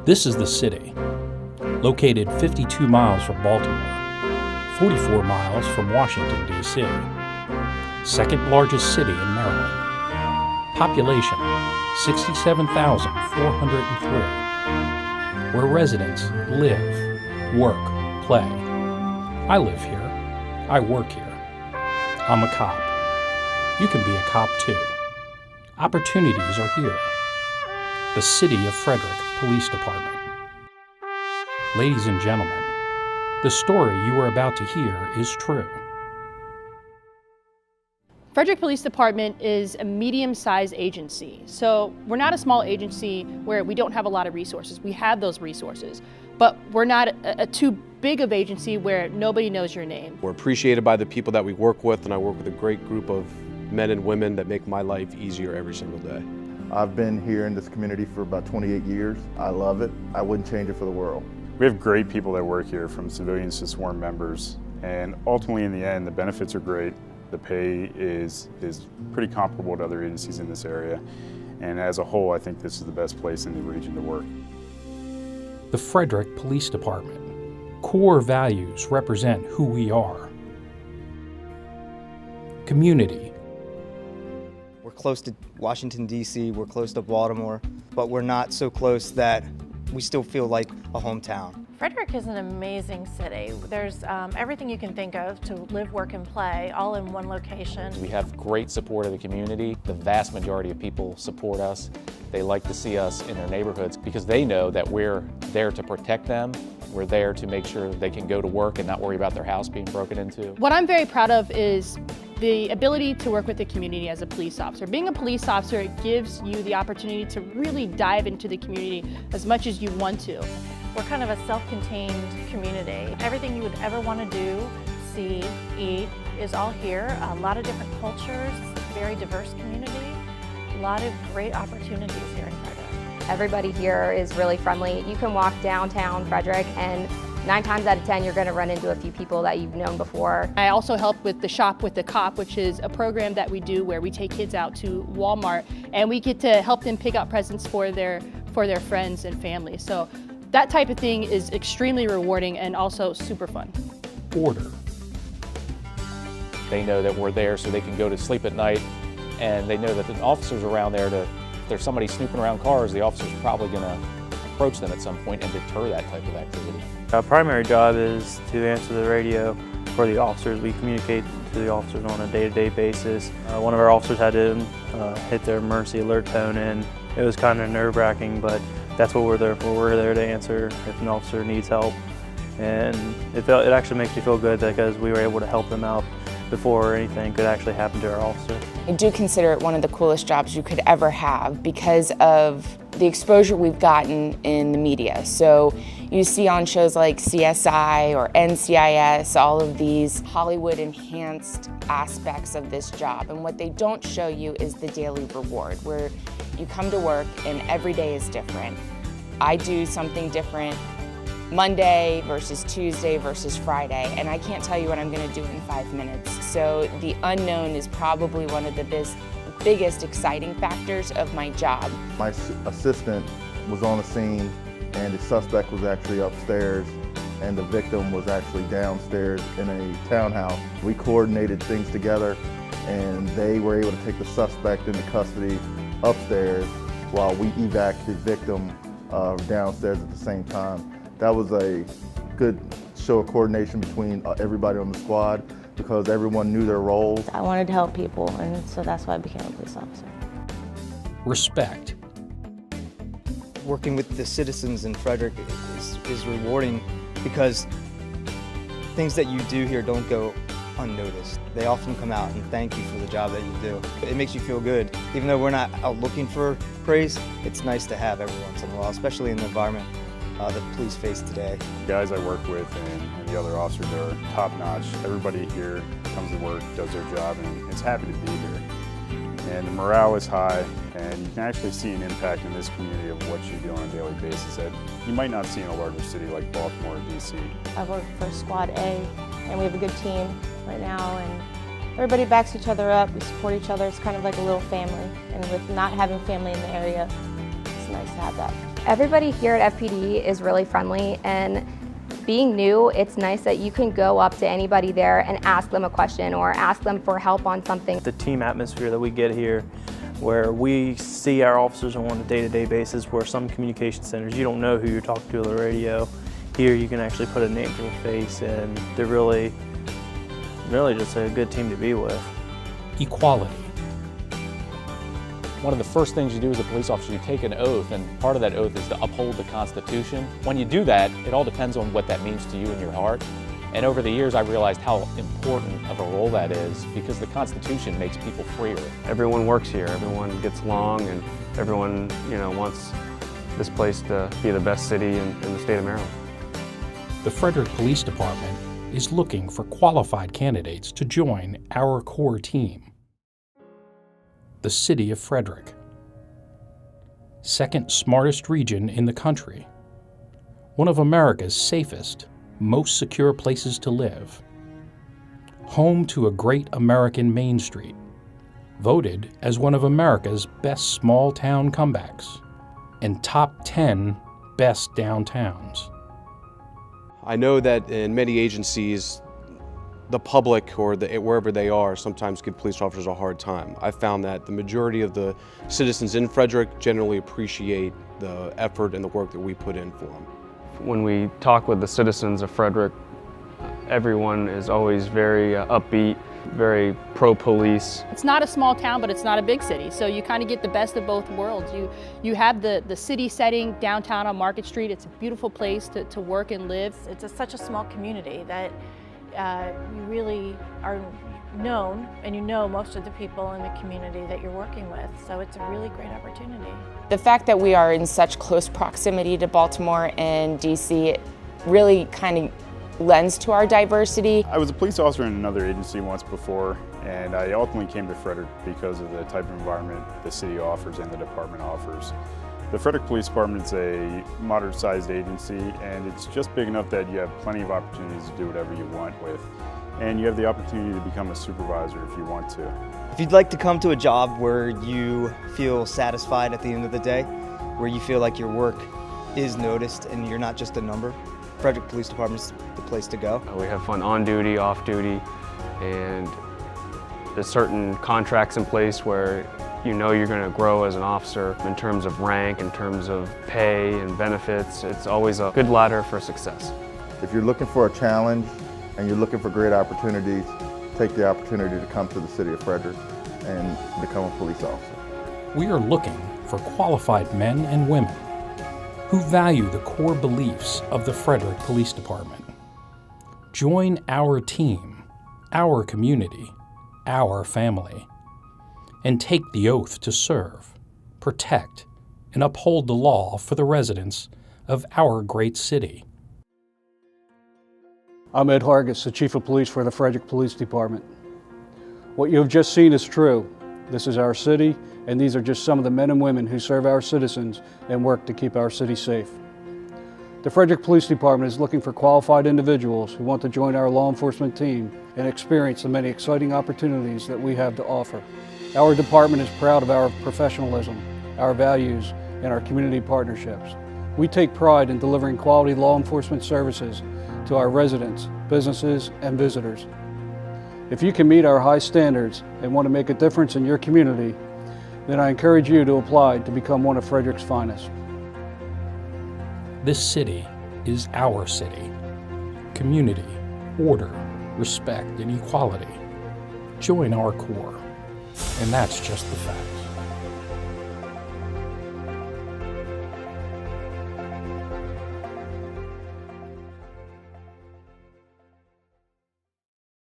This is the city, located 52 miles from Baltimore, 44 miles from Washington, D.C., second largest city in Maryland. Population, 67,403, where residents live, work, play. I live here. I work here. I'm a cop. You can be a cop too. Opportunities are here. The City of Frederick Police Department. Ladies and gentlemen, the story you are about to hear is true. Frederick Police Department is a medium-sized agency. So we're not a small agency where we don't have a lot of resources. We have those resources, but we're not a too big of agency where nobody knows your name. We're appreciated by the people that we work with, and I work with a great group of men and women that make my life easier every single day. I've been here in this community for about 28 years. I love it. I wouldn't change it for the world. We have great people that work here, from civilians to sworn members, and ultimately in the end the benefits are great. The pay is pretty comparable to other agencies in this area, and as a whole I think this is the best place in the region to work. The Frederick Police Department. Core values represent who we are. Community. We're close to Washington, D.C., we're close to Baltimore, but we're not so close that we still feel like a hometown. Frederick is an amazing city. There's everything you can think of to live, work, and play all in one location. We have great support of the community. The vast majority of people support us. They like to see us in their neighborhoods because they know that we're there to protect them. We're there to make sure they can go to work and not worry about their house being broken into. What I'm very proud of is the ability to work with the community as a police officer. Being a police officer, it gives you the opportunity to really dive into the community as much as you want to. We're kind of a self-contained community. Everything you would ever want to do, see, eat is all here. A lot of different cultures, very diverse community, a lot of great opportunities here in Frederick. Everybody here is really friendly. You can walk downtown Frederick and 9 times out of 10 you're going to run into a few people that you've known before. I also help with the Shop with the Cop, which is a program that we do where we take kids out to Walmart and we get to help them pick out presents for their friends and family. So that type of thing is extremely rewarding and also super fun. Order. They know that we're there so they can go to sleep at night, and they know that the officers are around there to, if there's somebody snooping around cars, the officer's probably going to approach them at some point and deter that type of activity. Our primary job is to answer the radio for the officers. We communicate to the officers on a day-to-day basis. One of our officers had to hit their emergency alert tone, and it was kind of nerve-wracking, but that's what we're there for. We're there to answer if an officer needs help, and it actually makes me feel good because we were able to help them out before anything could actually happen to our officer. I do consider it one of the coolest jobs you could ever have because of the exposure we've gotten in the media. So you see on shows like CSI or NCIS, all of these Hollywood-enhanced aspects of this job. And what they don't show you is the daily reward, where you come to work and every day is different. I do something different Monday versus Tuesday versus Friday, and I can't tell you what I'm going to do in 5 minutes. So the unknown is probably one of the biggest exciting factors of my job. My assistant was on the scene and the suspect was actually upstairs and the victim was actually downstairs in a townhouse. We coordinated things together and they were able to take the suspect into custody upstairs while we evac the victim downstairs at the same time. That was a good show of coordination between everybody on the squad because everyone knew their roles. I wanted to help people, and so that's why I became a police officer. Respect. Working with the citizens in Frederick is rewarding because things that you do here don't go unnoticed. They often come out and thank you for the job that you do. It makes you feel good. Even though we're not out looking for praise, it's nice to have every once in a while, especially in the environment that police face today. The guys I work with and the other officers are top-notch. Everybody here comes to work, does their job, and is happy to be here. And the morale is high, and you can actually see an impact in this community of what you do on a daily basis that you might not see in a larger city like Baltimore or DC. I work for Squad A, and we have a good team right now, and everybody backs each other up, we support each other. It's kind of like a little family, and with not having family in the area, it's nice to have that. Everybody here at FPD is really friendly, and being new, it's nice that you can go up to anybody there and ask them a question or ask them for help on something. The team atmosphere that we get here, where we see our officers on a day-to-day basis, where some communication centers, you don't know who you're talking to on the radio. Here you can actually put a name to a face, and they're really just a good team to be with. Equality. One of the first things you do as a police officer, you take an oath, and part of that oath is to uphold the Constitution. When you do that, it all depends on what that means to you in your heart. And over the years, I realized how important of a role that is, because the Constitution makes people freer. Everyone works here, everyone gets along, and everyone, wants this place to be the best city in the state of Maryland. The Frederick Police Department is looking for qualified candidates to join our core team. The city of Frederick, second smartest region in the country, one of America's safest, most secure places to live, home to a great American Main Street, voted as one of America's best small-town comebacks, and top 10 best downtowns. I know that in many agencies, the public or wherever they are sometimes give police officers a hard time. I found that the majority of the citizens in Frederick generally appreciate the effort and the work that we put in for them. When we talk with the citizens of Frederick, everyone is always very upbeat, very pro-police. It's not a small town, but it's not a big city, so you kind of get the best of both worlds. You have the city setting downtown on Market Street. It's a beautiful place to work and live. It's such a small community that you really are known, and you know most of the people in the community that you're working with, so it's a really great opportunity. The fact that we are in such close proximity to Baltimore and DC really kind of lends to our diversity. I was a police officer in another agency once before, and I ultimately came to Frederick because of the type of environment the city offers and the department offers. The Frederick Police Department is a moderate-sized agency, and it's just big enough that you have plenty of opportunities to do whatever you want with. And you have the opportunity to become a supervisor if you want to. If you'd like to come to a job where you feel satisfied at the end of the day, where you feel like your work is noticed and you're not just a number, Frederick Police Department is the place to go. We have fun on duty, off duty, and there's certain contracts in place where you know you're going to grow as an officer in terms of rank, in terms of pay and benefits. It's always a good ladder for success. If you're looking for a challenge and you're looking for great opportunities, take the opportunity to come to the city of Frederick and become a police officer. We are looking for qualified men and women who value the core beliefs of the Frederick Police Department. Join our team, our community, our family, and take the oath to serve, protect, and uphold the law for the residents of our great city. I'm Ed Hargis, the Chief of Police for the Frederick Police Department. What you have just seen is true. This is our city, and these are just some of the men and women who serve our citizens and work to keep our city safe. The Frederick Police Department is looking for qualified individuals who want to join our law enforcement team and experience the many exciting opportunities that we have to offer. Our department is proud of our professionalism, our values, and our community partnerships. We take pride in delivering quality law enforcement services to our residents, businesses, and visitors. If you can meet our high standards and want to make a difference in your community, then I encourage you to apply to become one of Frederick's finest. This city is our city. Community, order, respect, and equality. Join our core. And that's just the facts.